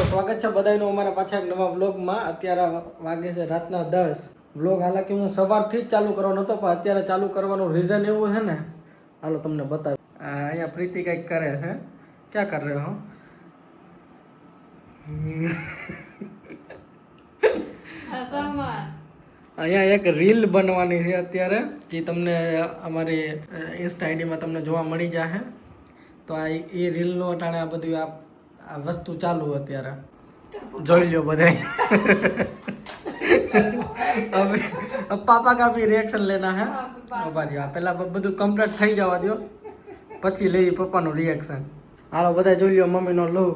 સ્વાગત છે બધાનું અમારા પાછા એક નવા વ્લોગમાં। અત્યારે વાગે છે રાતના 10। વ્લોગ હાલાકી હું સવારથી જ ચાલુ કરવાનો હતો, પણ અત્યારે ચાલુ કરવાનું રીઝન એવું છે ને, હાલો તમને બતાવું। અહીંયા પ્રીતિ કંઈક કરે છે। ક્યાં કર રહ્યો હો? અહીંયા એક રીલ બનવાની છે અત્યારે, જે તમને અમારી ઇન્સ્ટા આઈડીમાં તમને જોવા મળી જશે। તો આ એ રીલનો અટાણે આ બધું આ વસ્તુ ચાલુ અત્યારે જોઈ લો બધા। अब पापा का भी रिएक्शन लेना है। पहला બધું કમ્પ્લીટ થઈ જવા દો, પછી લઈ પપ્પાનું રિએક્શન। હાલો બધા જોઈ લો મમ્મીનો લુક।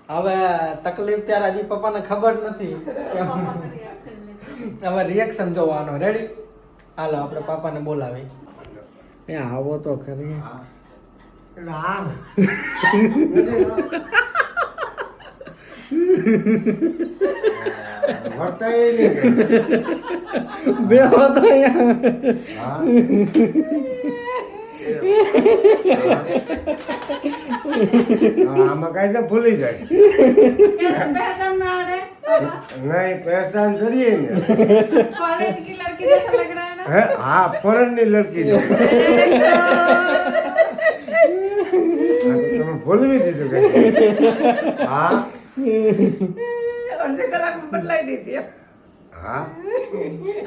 હવે તકલીફ ત્યારે હજી પપ્પાને ખબર નથી, હવે રિએક્શન જોવાનો। રેડી? હાલો આપણે પાપાને બોલાવી। એ આવો તો ખરી। બે હતો આમાં કઈ ને ભૂલી જાય नहीं पहचान चलिए कॉलेज की लड़की जैसा लग रहा है ना? है हाँ फॉरेन ની લડકી જો તમે ભૂલી દીધું કઈ हाँ और से गला को बदलाई दी थी। हाँ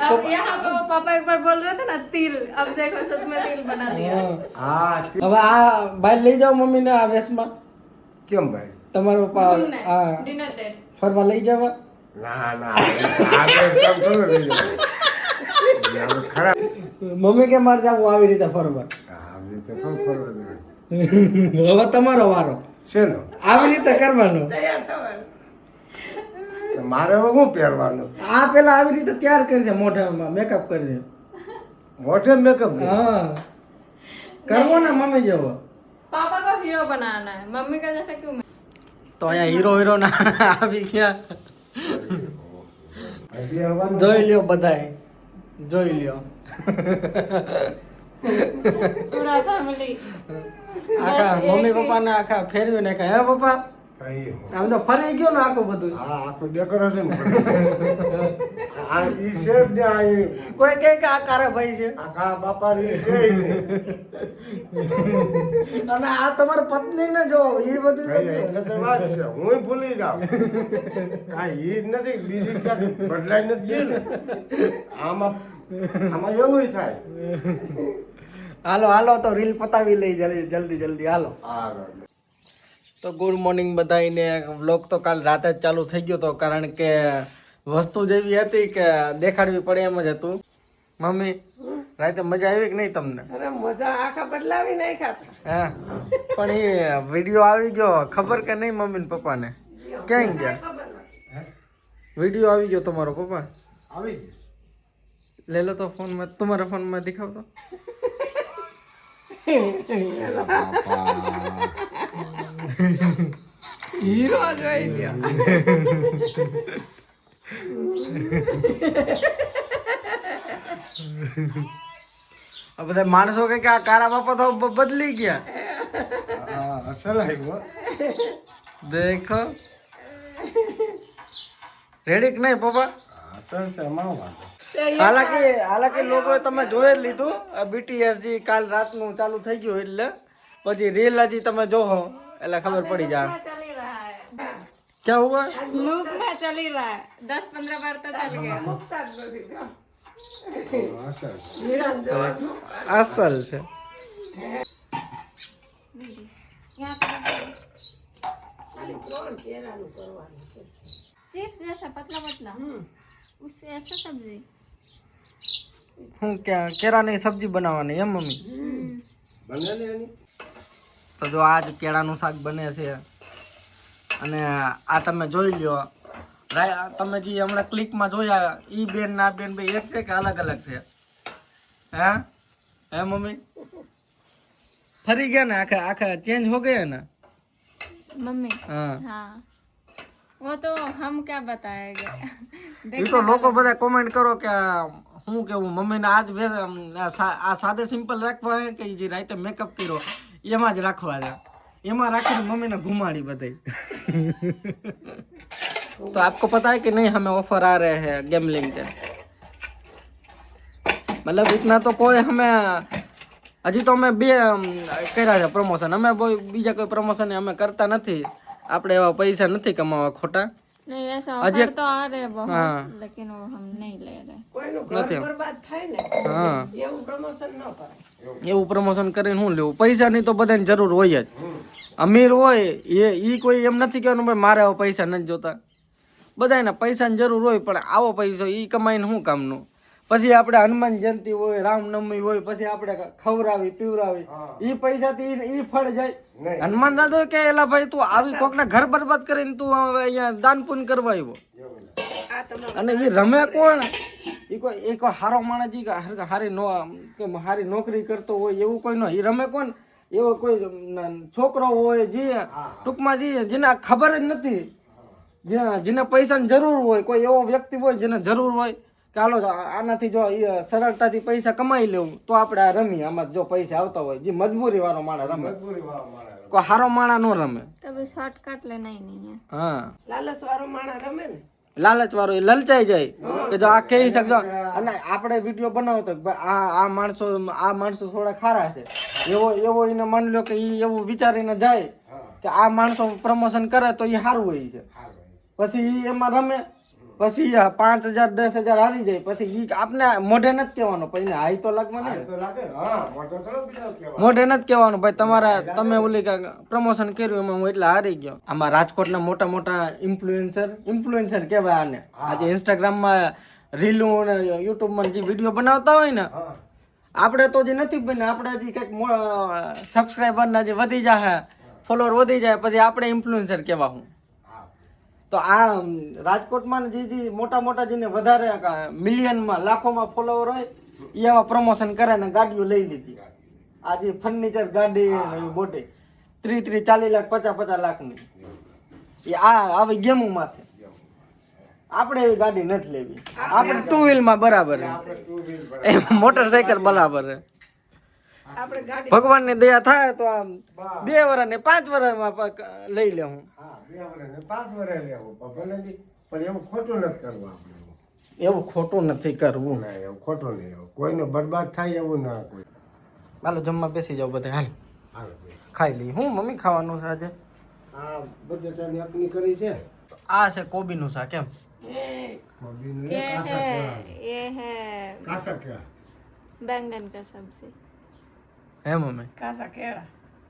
अब यहाँ पे वो पापा एक बार बोल रहे थे ना तिल, अब देखो सच में तिल बना दिया। हाँ હવે આ બાઈ લઈ જાઓ મમ્મીને આ વેશમાં। કેમ ભાઈ તમારો પપ્પા હા डिनर डेट ફરવા લઈ જવા। ના ના આગે કેમ થોડું લઈ જાવ ખરા મમ્મી કે મારે જાવું આવી રીતે ફરવા। આવી રીતે થોડું ફરવા દે હવે તમારો વારો શેનો આવી રીતે કરવાનો। तैयार थवर મારે હવે શું પહેરવાનું આ પેલા આવી રીતે તૈયાર કરજે, મોઢામાં મેકઅપ કરજે। મોઢે મેકઅપ હા કરવો ને મમ્મી જેવો। पापा को हीरो बनाना है, मम्मी का जैसा क्यों? તો અહીંયા હીરો હીરો ના આવી ગયા। હજી આવવાનું જોઈ લ્યો બધાય, જોઈ લ્યો। पूरा फैमिली આખા મમ્મી પપ્પાને આખા ફેરવી નાખ્યા। હે પપ્પા કઈ આમ તો ફરી ગયો ને આખું બધું। હા આખું ડેકોરેશન આ ઈ છે જ ને આ ઈ કોઈ કહે કે આ કારા ભાઈ છે, આખા બાપાની છે ઈ ને. અને આ તમારી પત્ની ને જો એ બધું છે ને। એટલે તો વાત છે હું ભૂલી જાઉં કાંઈ ઈ જ નથી બીજી ક્યાંક બદલાઈ નથી ગયું ને આમાં આમાં એવું થાય હાલો હાલો તો રીલ પતાવી લઈ જલ્દી જલ્દી હાલો। આ તો ગુડ મોર્નિંગ બધાને। વ્લોગ તો કાલ રાતે જ ચાલુ થઈ ગયો તો, કારણ કે વસ્તુ જેવી હતી કે દેખાડવી પડે એમ જ હતું। મમ્મી રાતે મજા આવી કે નહીં તમને? अरे मजा आखा बदलावी नहीं खाता। હા પણ એ વિડીયો આવી ગયો ખબર કે નહીં મમ્મી ને પપ્પાને? ક્યાં ગયા? વિડીયો આવી ગયો તમારો પપ્પા? આવી ગયું ले लो तो फोन में, तुम्हारे फोन में दिखाओ तो। हीरो જોઈ લ્યો। अब બધા માણસો કે આ કારા બાપા તો બદલી ગયા। અસલ આવ્યો देखो રેડી કે નહીં પપ્પા? અસલ છે એમાં વાંધો હાલાકી લોકોએ તમે જોઈ જ લીધું। BTS જી કાલ રાતનું ચાલુ થઈ ગયું, એટલે પછી રીલ હજી તમે જોહો એટલે ખબર પડી જાય। चल ही रहा है, क्या हुआ? लूप में चल ही रहा है, 10-15 बार तो चल गया। અસલ અસલ છે। चिप्स जैसा पतला पतला, उससे ऐसा सब्जी। હું ક્યાં કેળાની સબ્જી બનાવવાની એમ મમ્મી? બને ને એની તો જો આજ કેળાનું શાક બને છે। અને આ તમે જોઈ લ્યો, તમે જે હમણાં ક્લિકમાં જોયા ઈ બેન ના બેન ભાઈ એક છે કે અલગ અલગ છે? હે હે મમ્મી ફરી ગયા ને આખા આખા ચેન્જ हो गए ना मम्मी हाँ हाँ वो तो हम क्या बताएंगे। ये तो લોકો બધા કોમેન્ટ કરો કે હું કેવું મમ્મીને આજ આ સાદે સિમ્પલ રાખવા હે કે જે રાતે મેકઅપ કર્યો એમાં જ રાખવા છે। એમાં રાખીને मम्मी ने घुमाड़ी बताई। तो आपको पता है कि नहीं हमें ऑफर आ रहे हैं गैमलिंग के, मतलब इतना तो कोई हमें हजी तो અમે બે કર્યા છે પ્રમોશન, અમે બીજા કોઈ પ્રમોશન અમે કરતા નથી, આપણે એવા પૈસા નથી કમાવા ખોટા। नहीं ऐसा ऑफर तो आ रहे बहुत, हाँ। लेकिन वो हम नहीं ले रहे। કોઈનું નથી। ઘર બરબાદ થાય ને હા એવું પ્રમોશન ન કરાય। એવું પ્રમોશન કરીને શું લેવું, પૈસાની તો બધાને જરૂર હોય જ, અમીર હોય એ કોઈ એમ નથી કહેવાનું ભાઈ મારે આવા પૈસા નથી જોતા, બધાને પૈસાની જરૂર હોય, પણ આવો પૈસો એ કમાઈને શું કામનું? પછી આપણે હનુમાન જયંતિ હોય, રામનવમી હોય, પછી આપણે ખવડાવી પીવડાવી, એ પૈસાથી એ ફળ જાય। નહીં। હનુમાન દાદા કે એલા ભાઈ તું આવી કોકના ઘર બરબાદ કરીને તું હવે અહીંયા દાન પુણ્ય કરવા આવ્યો, આ તમારે અને એ રમે કોણ? એ કોઈ હારો માણસ ઈ હારી નોકરી કરતો હોય એવું કોઈ ન, એ રમે કોણ? એવો કોઈ છોકરો હોય જે ટૂંકમાં જેને ખબર જ નથી, જેને પૈસાની જરૂર હોય, કોઈ એવો વ્યક્તિ હોય જેને જરૂર હોય કે હાલો આનાથી જો સરળતાથી પૈસા કમાઈ લેવું, તો આપણે આ રમીએ, આમાં જો પૈસા આવતા હોય, જે મજબૂરી વાળો માણસ રમે, મજબૂરી વાળો માણસ કોઈ હારો માણસ નો રમે। कभी शॉर्टकट लेना ही नहीं है। હા લાલચ વાળો માણસ રમે ને લાલચ વાળો એ લલચાઈ જાય કે જો આ કહી શકજો, અને આપણે વિડીયો બનાવતો કે ભાઈ આ માણસો થોડા ખારા છે, એવો એને માની લો કે એ એવું વિચારીને જાય કે આ માણસો પ્રમોશન કરે તો એ સારું હોય છે, પછી એ એમાં રમે, પછી 5,000 10,000 હારી જાય, પછી એ આપને મોઢે નથી કહેવાનું, પછી હાઈ તો લાગવા નહીં, તો લાગે હા મોટો થોડો બીજો કહેવાય। મોઢે નથી કહેવાનું ભાઈ તમે ઓલી પ્રમોશન કર્યું એમાં હું એટલે હારી ગયો। આમાં રાજકોટના મોટા મોટા ઇન્ફ્લુએન્સર કહેવાય આને, આજે ઇન્સ્ટાગ્રામમાં રીલું ને યુટ્યુબમાં જે વિડીયો બનાવતા હોય ને, હા આપણે તો જે નથી બન્યા, આપણે હજી કંઈક સબસ્ક્રાઈબરના જે વધી જાય, ફોલોઅર વધી જાય, પછી આપણે ઇન્ફ્લુએન્સર કહેવા હું। તો આ રાજકોટમાં જે મોટા મોટા જેને વધારે મિલિયનમાં લાખોમાં ફોલોવર હોય એ આવા પ્રમોશન કરે ને ગાડીઓ લઈ લીધી, આ જે ફર્નિચર ગાડી મોટી 30-40 લાખ 50-50 લાખની, એ આ આવી ગેમો માથે આપણે એવી ગાડી નથી લેવી, આપણે 2 વ્હીલમાં બરાબર છે, મોટરસાયકલ બરાબર છે। આપણે ગાડી ભગવાનની દયા થાય તો આમ 2 વર્ષ ને 5 વર્ષમાં લઈ લે હું, હા 2 વર્ષ ને 5 વર્ષ લેવું ભલે નહીં, પણ એવું ખોટું નથી કરવું આપણે, એવું ખોટું નથી કરવું। ના એવું ખોટું નહીં, એવું કોઈને બરબાદ થાય એવું ના કોઈ। હાલો જમવા બેસી જાવ બધા, હાલ હાલો ખાઈ લઈ। હું મમ્મી ખાવાનું છે આજે? આ બટેટાની આપની કરી છે, આ છે કોબીનું શાક, એમ? કોબીનું ये ને કાસા है કેળા, ये है કાસા કેળા, बैंगन का सब्जी। હે મમ્મી? કાસા કેળા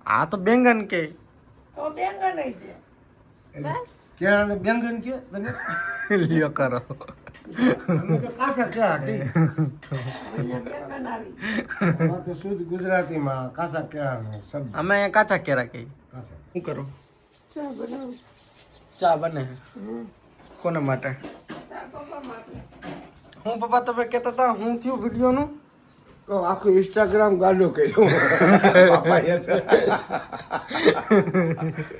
આ તો બેંગન કે તો બેંગન છે, बस કેળા ને બેંગન કે તમે લ્યો કરો। અમે તો કાસા કેળા કહી, બેંગન આવી, આમાં તો શુદ્ધ ગુજરાતીમાં કાસા કેળાનું સબ્જી, અમે અહીંયા કાચા કેરા કહીએ। કાસા શું કરો? ચા બનાવું, ચા બને છે? કોના માટે? હું પપ્પા તમે કહેતા હતા હું થયું વિડીયોનું? તો આખું ઇન્સ્ટાગ્રામ ગાડો કર્યો બાપાએ તો.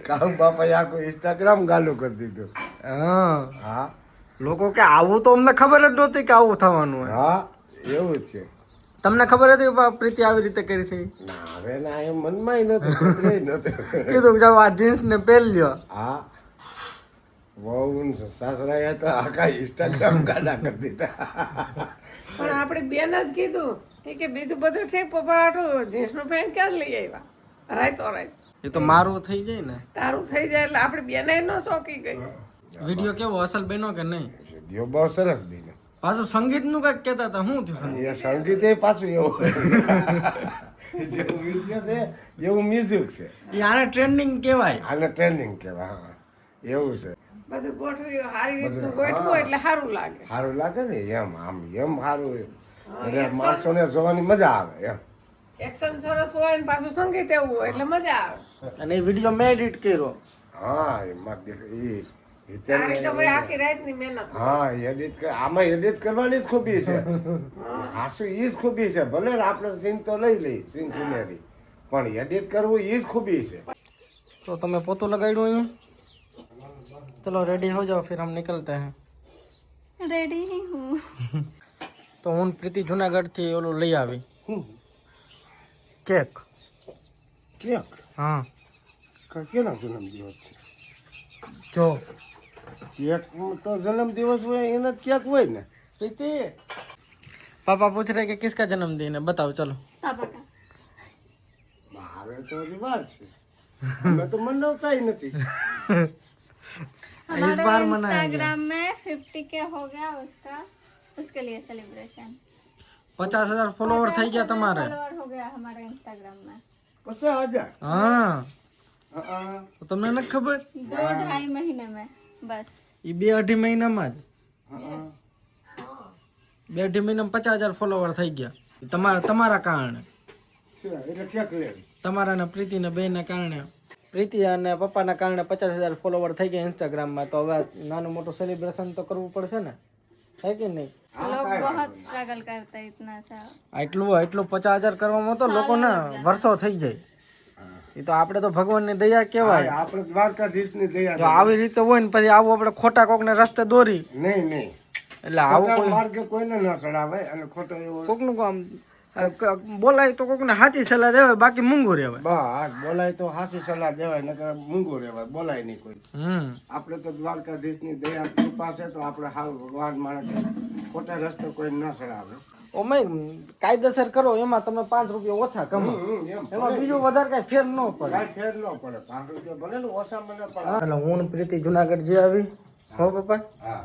કામ બાપાએ આખું ઇન્સ્ટાગ્રામ ગાડો કરી દીધું। હા હા લોકો કે આવું તો અમને ખબર જ નહોતી કે આવું થવાનું હોય। હા એવું છે। તમને ખબર હતી કે પ્રીતિ આવી રીતે કરી છે? ના હવે ના એમ મનમાં નતું કીધું કે જાઓ આ જીન્સ ને પહેરી લ્યો। હા બહુ સાસરા હતા આખા ઇન્સ્ટાગ્રામ ગાડા કરી દીધા। પણ આપણે બેન જ કીધું કે બીજું બધું ઠીક પપ્પા આટલું જીન્સનું પેન્ટ ક્યાં લઈ આવ્યા, રાઈતો રાઈત એ તો મારું થઈ જાય ને। તારું થઈ જાય એટલે આપણે બેને ન શોકી ગઈ। વિડીયો કેવો અસલ બન્યો કે નહીં? વિડીયો બહુ સરસ બીજો। પાછું સંગીત નું કઈક કેતા હતા, શું થયું સંગીત? એ સંગીત એ પાછું એવું જેવું વિડીયો છે એવું મ્યુઝિક છે, એ આને ટ્રેન્ડિંગ કહેવાય। આને ટ્રેન્ડિંગ કહેવાય। હા એવું છે, બધું ગોઠવ્યું સારી રીતનું ગોઠવું એટલે સારું લાગે। સારું લાગે ને એમ, આમ એમ સારું એટલે માણસોને જોવાની મજા આવે એમ। એક્શન સરસ હોય ને પાછું સંગીત એવું હોય એટલે મજા આવે। અને એ વિડીયો મેં એડિટ કર્યો। હા એમાં એ તારી તો ભાઈ આખી રાતની મહેનત। હા એડિટ આમાં એડિટ કરવાની જ ખૂબી છે, હાસુ એ જ ખૂબી છે। ભલે ને આપણે સીન તો લઈ લઈ સીન સિનેરી, પણ એડિટ કરવું એ જ ખૂબી છે। तो तुम्हें पोतू लगाई हूँ, चलो रेडी हो जाओ फिर हम निकलते हैं। रेडी ही हूँ। तो હું પ્રીતિ જુનાગઢ થી ઓલું લઈ આવી કેક। કેક હા કેનો જન્મદિવસ છે? જો કેક તો જન્મદિવસ હોય એનો જ કેક હોય ને. प्रीति पापा पूछ रहे कि किसका जन्मदिन है बताओ चलो पापा का મારે તો હજી વાર છે, અમે તો મનાવતા નથી. इस बार मनाएंगे इंस्टाग्राम में 50 के हो गया उसका, उसके लिए सेलिब्रेशन 50,000 फॉलोवर થઈ ગયા તમારે फॉलोवर हो गया हमारे इंस्टाग्राम में 50,000? હા હા. તો તમને નથી ખબર 2-2.5 महीने में बस એ 2-2.5 મહિનામાં જ હા. 2-2.5 મહિનામાં 50,000 ફોલોવર થઈ ગયા તમારા કારણે છે એટલે કેક લેવી. તમારા અને પ્રીતિને બેના કારણે પ્રીતિ અને પપ્પાના કારણે 50,000 ફોલોવર થઈ ગયા ઇન્સ્ટાગ્રામમાં તો હવે નાનું મોટું સેલિબ્રેશન તો કરવું પડશે ને है कि नहीं लोग बहुत स्ट्रगल करते हैं इतना सा આટલું 50,000 કરવામાં તો લોકોને વર્ષો થઈ જાય એ તો આપણે તો ભગવાનની દયા કહેવાય આપણે દ્વારકાધીશની દયા. જો આવી રીતે હોય ને પછી આવું આપણે ખોટા કોકને રસ્તે દોરી નહીં નહીં, એટલે આવું ખોટા કોઈ માર્ગે કોઈને ન ચડાવે અને ખોટો એવો કોકનું કામ બોલાય તો કોકને સાચી સલાહ દેવાય બાકી મૂંગું રહેવાય બસ બોલાય તો હાસી સલાહ દેવાય, નકર મૂંગો રહેવાય, બોલાય નહીં કોઈ. આપણે તો દ્વારકાધીશની દયા કૃપા છે તો આપણે હાવ ભગવાન માણસ ખોટા રસ્તે કોઈ ન ચડાવે. ઓમે કાયદેસર કરો એમાં તમે 5 રૂપિયા ઓછા કમાઓ એમાં બીજું વધારે કઈ ફેર ન પડે કાંઈ ફેર ન પડે. 5 રૂપિયા ભલે ને ઓછા મને પડે. એટલે હું ને પ્રીતિ જુનાગઢ જે આવી હો પપ્પા હા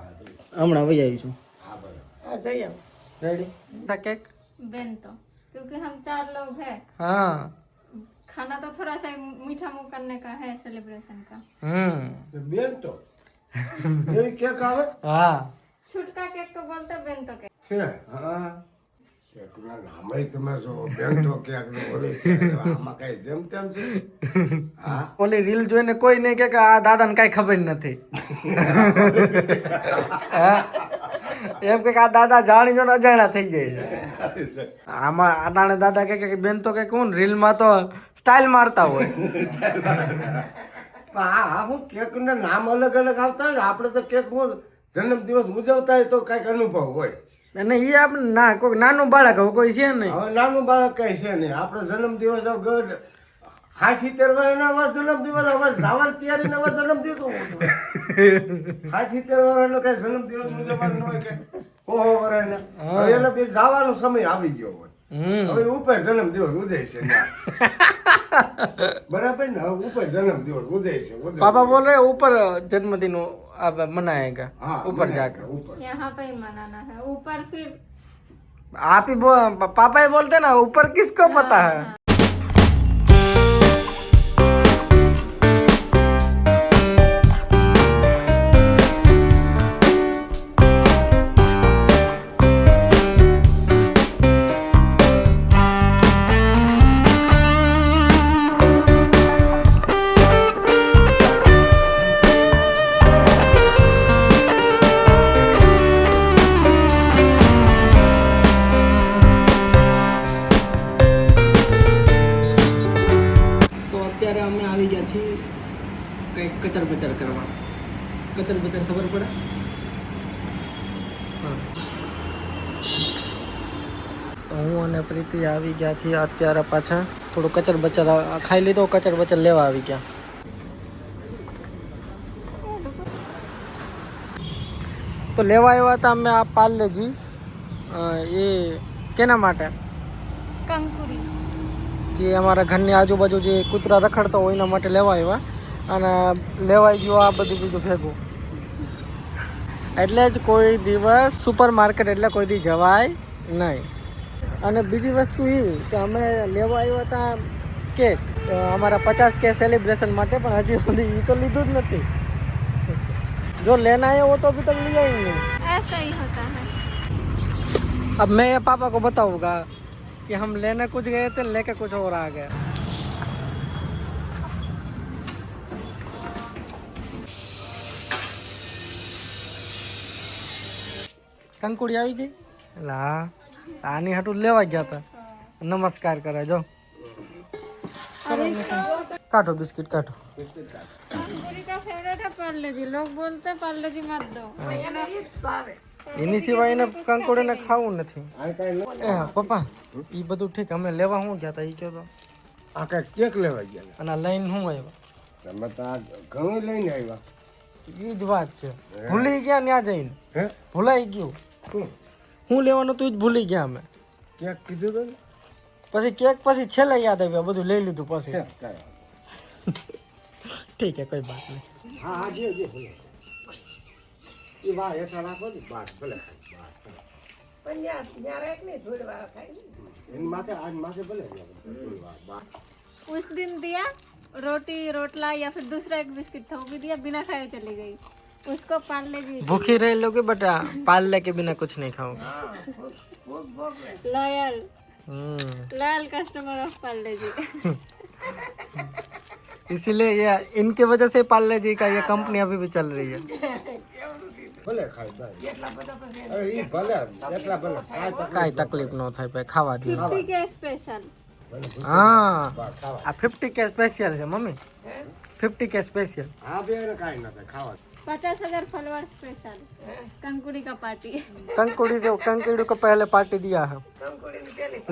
હમણાં વહી આવી છું હા બરાબર. હા જઈ આવો. રેડી था केक बेंतो क्योंकि हम 4 लोग हैं, हाँ खाना तो थोड़ा सा मीठा मुंह करने का है सेलिब्रेशन का. બેન તો એવી કેક આવે हाँ छुटका केक तो बोलते हैं बेंतो केक. છે. હા કેકના નામે તમે જો બેન તો કેક નો બોલે આમાં કઈ જેમ તેમ છે. હા ઓલી રીલ જોઈને કોઈ નહીં કે આ દાદાને કાંઈ ખબર નથી હા? એમ કે આ દાદા જાણી જો અજાણ્યા થઈ જાય છે આમાં અટાણે દાદા કે બેન તો કે કોણ રીલમાં તો સ્ટાઇલ મારતા હોય હા હું કેક ના નામ અલગ અલગ આવતા હોય ને, આપણે તો કેક જન્મદિવસ ઉજવતા હોય તો કઈક અનુભવ હોય. અને એ આપણે ના કોઈ નાનું બાળક હવે કોઈ છે નહીં હવે નાનું બાળક કઈ છે નહીં, આપણો જન્મદિવસ 70 વર્ષનો જન્મદિવસ, હવે સાવર તૈયારી નવો જન્મદિવસ 70 વર્ષનો કઈ જન્મદિવસ ઉજવવાનો ન હોય કે ઓહો વર્ષને હવે એને બી જવાનો સમય આવી ગયો હોય. હવે ઉપર જન્મદિવસ ઉજવે છે બરાબર ને, હવે ઉપર જન્મદિવસ ઉજવે છે. पापा बोल रहे ऊपर जन्मदिन अब मनाएगा हाँ, ऊपर मनाएगा, जाकर ऊपर. यहाँ पे ही मनाना है, ऊपर फिर आप ही पापा ही बोलते ना ऊपर किसको पता है તો અત્યારે અમે આવી ગયા છીએ કંઈક કચર બચર કરવા કચર બચર ખબર પડે હા. તો હું અને પ્રીતિ આવી ગયા છીએ અત્યારે પાછા થોડું કચર બચર ખાઈ લીધો કચર બચર લેવા આવી ગયા તો લેવા આવ્યા હતા અમે આ પાર્લેજી એ કેના માટે कंकुरी જે અમારા ઘરની આજુબાજુ જે કૂતરા રખડતા હોય એના માટે લેવા આવ્યા અને લેવાઈ ગયો આ બધું બીજું ભેગું એટલે જ કોઈ દિવસ સુપર માર્કેટ એટલે કોઈ દી જવાય નહીં અને બીજી વસ્તુ એ કે અમે લેવા આવ્યા હતા કેક અમારા 50K સેલિબ્રેશન માટે પણ હજી સુધી એ તો લીધું જ નથી જો લેના આયા હો તો અભી તક लिया ही नहीं ऐसा ही होता है. अब मैं ये पापा को बताऊंगा कि हम लेने कुछ गए थे लेके कुछ और आ गए કંકુડી આવી ગઈ એટલે હા આની હાટું લેવા ગયા હતા નમસ્કાર કરે જો काटो बिस्किट काटो कंकुरी का फेवरेट है पार्ले-जी. लोग बोलते हैं पार्ले-जी मत दो. એની સિવાય એને કંકોડીને ખાવું નથી આ કાંઈ ન- એ હા પપ્પા એ બધું ઠીક અમે લેવા શું ગયા હતા એ કહો તો આ કાંઈ કેક લેવા ગયા અને આ લઈને શું આવ્યા તમે તો આ ઘણું લઈને આવ્યા. ઈ જ વાત છે. ભૂલી ગયા ત્યાં જઈને. હે ભૂલાઈ ગયું. શું હું લેવાનું તું જ ભૂલી ગયા અમે. ક્યાંક કીધું હતું ને? પછી કેક પછી છેલ્લે યાદ આવ્યું બધું લઈ લીધું પછી. છે, કાંઈ. ઠીક હે કોઈ બાત નહીં. હા હા જે ભલે એ વાહ હેઠા રાખો ને બાર ભલે પણ ત્યાં રાખ નહીં ધૂળવાળા થાય ને. એની માથે આજ માથે ભલે બાર उस दिन दिया रोटी रोटला या फिर दूसरा एक बिस्किट था वो भी दिया बिना खाए चली गई उसको पार्ले जी भूखी रह लोगे बटा पार्ले के बिना कुछ नहीं खाओगे. Loyal hmm. Loyal customer of Parle G इसीलिए ये इनके वजह से पार्ले जी का ये कंपनी अभी भी चल रही है. ભલે ખાય ભાઈ અરે ઈ ભલે એટલા ભલે કાંઈ તકલીફ ન થાય ભાઈ ખાવા દે. 50 के स्पेशल હા આ 50 કે સ્પેશિયલ છે મમ્મી. 50 કે સ્પેશિયલ. હા બે કાંઈ ના થાય ખાવા 50,000 फॉलोअर स्पेशल कंकुड़ी का पार्टी कंकुड़ी से कंकुड़ी को पहले पार्टी दिया है.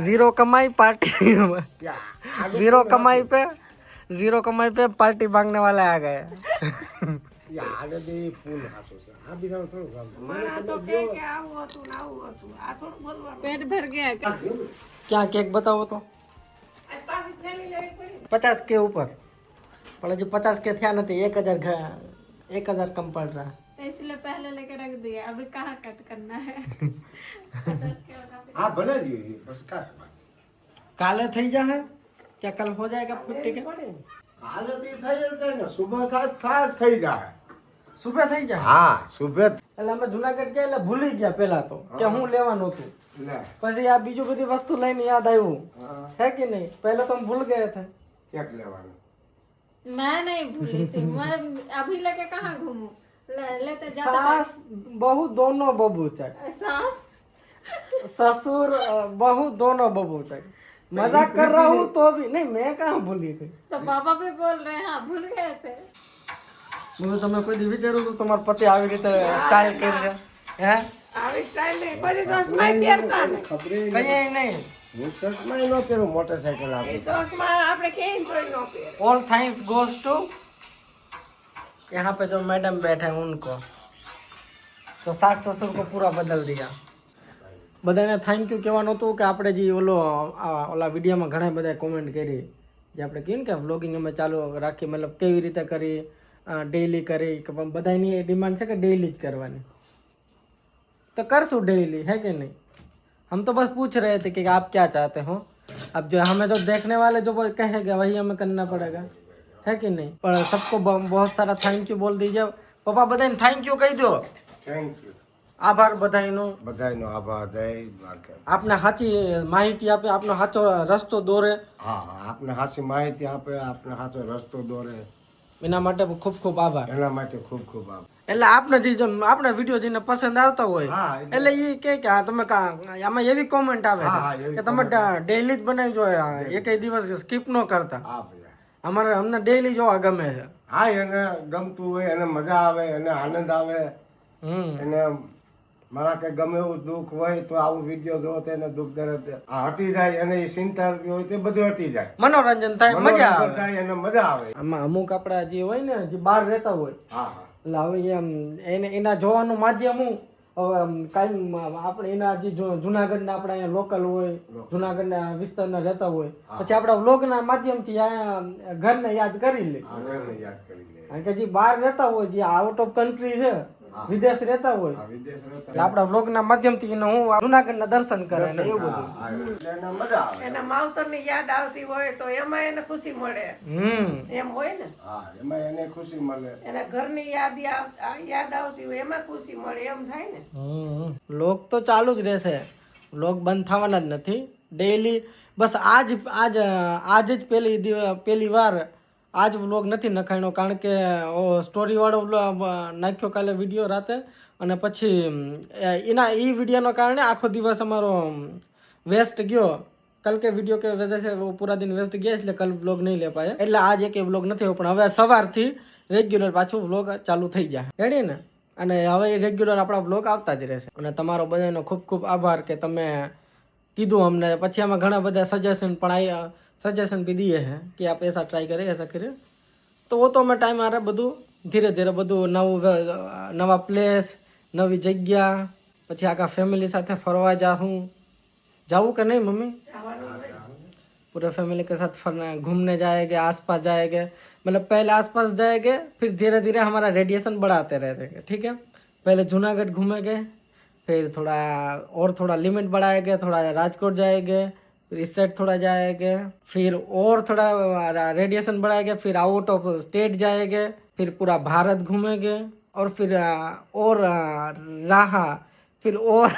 जीरो कमाई पार्टी जीरो कमाई पे पार्टी मांगने वाला आ गए. આને તો એ ફૂલ હાસો છે આ બીજાનું થોડું કામ મને આ તો કહે કે આવું હતું ને આવું હતું આ થોડું બોલવાનું. पेट भर गया क्या क्या केक बताओ तो આ પાછી થેલી લેવી પડી. 50 के ऊपर પણ હજી 50 કે થયા નથી. 1000 કમ પડ રહા. तो इसलिए पहले लेके रख दिया अभी कहाँ कट करना है 50 के होगा હા ભલે જ બસ કાંઈ કાલે થઈ જાય क्या कल हो जाएगा 50 के કાલે તો થઈ જાય ને સુબહ થાય થઈ જાય સુબહ થઈ જાય. હા સુબહ એટલે અમે જુનાગઢ ગયા એટલે ભૂલી ગયા પેલા તો કે હું લેવાનું હતું. લે પછી આ બીજું બધી વસ્તુ લઈને યાદ આવ્યું है कि नहीं. पहले तो हम भूल गए थे. કેક લેવાનું मैं नहीं भूली थी मैं अभी लेके कहाँ घूमूं लेते जाते सास बहू दोनों बबू तक सास ससुर बहू दोनों बबू तक मजाक कर रहा हूँ तो भी नहीं मैं कहाँ भूली थी. तो पापा भी बोल रहे हैं हाँ भूल गए थे હું તમે કોઈ દી વિચાર્યું હતું તમારા પતિ આવી રીતે સ્ટાઇલ કરશે હે આવી સ્ટાઇલ નહીં પછી ચશ્મા પહેરતા નહીં. કઈ નહીં. હું શર્ટમાં ન પહેરું મોટરસાઇકલ આપે ચશ્મા આપણે ક્યાંય જોઈ ન પહેરે. ऑल थैंक्स गोज टू यहाँ पे जो मैडम बैठे हैं उनको तो सास ससुर को पूरा बदल दिया. બધાને થેન્ક યુ કહેવાનું હતું કે આપણે જે ઓલા વિડીયોમાં ઘણા બધા કોમેન્ટ કરી જે આપણે કહીએ ને કે વ્લોગિંગ અમે ચાલુ રાખી મતલબ કેવી રીતે કરી ડેઈલી કરી કે બધાની ડિમાન્ડ છે કે ડેઈલી જ કરવાની तो करसूँ डेली है कि नहीं. हम तो बस पूछ रहे थे कि आप क्या चाहते हो. अब जो हमें जो देखने वाले जो कहेगा वही हमें करना पड़ेगा है कि नहीं. पर सबको बहुत सारा थैंक यू बोल दीजिए. पप्पा बधाई थैंक यू કહી દો. થેન્ક યુ આભાર બધાયનો. બધાયનો આભાર જય દ્વારકા. આપને સાચી માહિતી આપે આપનો સાચો રસ્તો દોરે હા હા આપને સાચી માહિતી આપે આપને સાચો રસ્તો દોરે એના માટે ખૂબ ખૂબ આભાર. એના માટે ખૂબ ખૂબ આભાર. એટલે આપને જે આપણા વિડીયો જેને પસંદ આવતા હોય હા એટલે એ કે આ તમે આમાં એવી કોમેન્ટ આવે છે કે તમે ડેઈલી જ બનાવી જો એકેય દિવસ સ્કીપ ન કરતા. હા ભૈયા અમારે અમને ડેઈલી જોવા ગમે છે. હા એને ગમતું હોય એને મજા આવે એને આનંદ આવે એને મારા કે ગમે એવું દુઃખ હોય તો આવું વિડીયો જોવો તો એને દુઃખ દર્દ હટી જાય અને એ ચિંતા હોય તે બધું હટી જાય મનોરંજન થાય મજા મનોરંજન આવે થાય એને મજા આવે. આમાં અમુક આપણા જે હોય ને જે બહાર રહેતા હોય હા હા એટલે હવે એમ એના જોવાનું માધ્યમ હું હવે કાયમ આપણે એના જે જુનાગઢના આપણા અહીંયા લોકલ હોય જુનાગઢના વિસ્તારના રહેતા હોય પછી આપણા વ્લોગના માધ્યમથી અહીંયા ઘરને યાદ કરી લે. આ ઘરને યાદ કરી લે. કારણ કે જે બહાર રહેતા હોય જે આઉટ ઓફ કન્ટ્રી છે વિદેશ રહેતા હોય આ વિદેશ રહેતા એટલે આપણા વ્લોગના માધ્યમથી એને હું જુનાગઢના દર્શન કરે ને એવું બધું. હા, એટલે એને મજા આવે. એના માવતરની યાદ આવતી હોય તો એમાં એને ખુશી મળે એમ હોય ને. હા એમાં એને ખુશી મળે. એના ઘરની યાદ આવતી હોય એમાં ખુશી મળે એમ થાય ને. વ્લોગ તો ચાલુ જ રહેશે. વ્લોગ બંધ થવાના જ નથી. ડેઈલી બસ આજ જ પહેલી વાર આજ વ્લોગ નથી નખાણ્યો કારણ કે સ્ટોરી વાળો વ્લોગ નાખ્યો કાલે વિડીયો રાતે અને પછી એ વિડીયોના કારણે આખો દિવસ અમારો વેસ્ટ ગયો. कल के वीडियो के वजह से वो पूरा दिन वेस्ट गया इसलिए कल व्लॉग नहीं ले पाया એટલે આજ એક વ્લોગ નથી આવ્યો પણ હવે સવારથી રેગ્યુલર પાછું વ્લોગ ચાલુ થઈ જાય રેડી ને અને હવે રેગ્યુલર આપણા વ્લોગ આવતા જ રહેશે અને તમારો બધાનો ખૂબ ખૂબ આભાર કે તમે કીધું અમને પછી આમાં ઘણા બધા સજેશન भी दिए हैं कि आप ऐसा ट्राई करें ऐसा करें તો वो तो અમે ટાઈમ આરે બધું ધીરે ધીરે બધું નવા પ્લેસ નવી જગ્યા પછી આખા ફેમિલી સાથે ફરવા जाऊँ कि नहीं मम्मी? पूरे फैमिली के साथ घूमने जाएंगे, आसपास जाएंगे, मतलब पहले आसपास जाएंगे फिर धीरे धीरे हमारा रेडिएशन बढ़ाते रहेंगे, ठीक है। पहले जूनागढ़ घूमेंगे, फिर थोड़ा लिमिट बढ़ाएंगे, थोड़ा राजकोट जाएंगे, फिर इस साइड थोड़ा जाएंगे, फिर और थोड़ा रेडिएशन बढ़ाएंगे, फिर आउट ऑफ स्टेट जाएंगे, फिर पूरा भारत घूमेंगे और फिर और रहा फिर और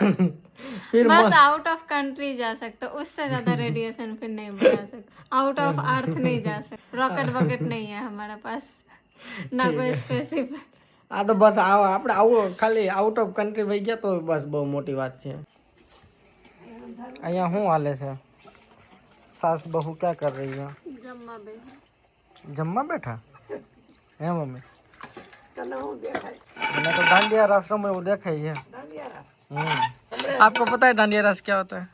फिर बस आउट ऑफ कंट्री जा सकते, उससे ज्यादा रेडिएशन फिर नहीं बढ़ा सकते। आउट ऑफ अर्थ नहीं जा सकते, रॉकेट वॉकेट नहीं है हमारे पास, ना कोई स्पेसिफिक। આ તો બસ આપણે આવું ખાલી આઉટ ઓફ કન્ટ્રી વહી ગયા તો બસ બહુ મોટી વાત છે। અહીંયા શું હાલે છે? સાસ બહુ ક્યાં કર રહી है? જમવા બેઠા હે મમ્મી? તને હું દેખાય? मैंने तो डांडिया रस में वो देखा ही है। आपको पता है डांडिया रस क्या होता है?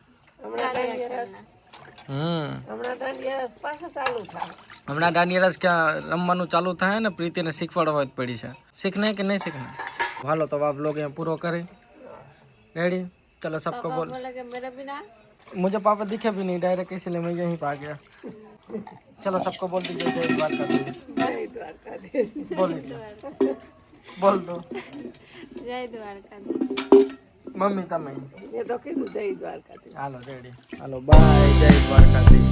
હમણાં દાંડિયા રસ પાછા ચાલુ થાય। हमारा डांडिया रस क्या रमवानु चालू था है ना, प्रीति ने सीखवाड़वा पड़ी है। सीखना है कि नहीं सीखना? भालो तो आप लोग यहाँ पूरा करें। रेडी? चलो सबको बोल। मेरा बिना मुझे पापा दिखे भी नहीं डायरेक्ट, इसलिए मैं यहीं पे आ गया। चलो सबको बोल दीजिए जय द्वारकाधीश। જય દ્વારકાધીશ। बोल दीजिए, बोल दो। जय द्वारकाधीश। मम्मी तमें મેં તો કીધું જય દ્વારકાધીશ। हालो रेडी, हालो बाय, जय द्वारकाधीश।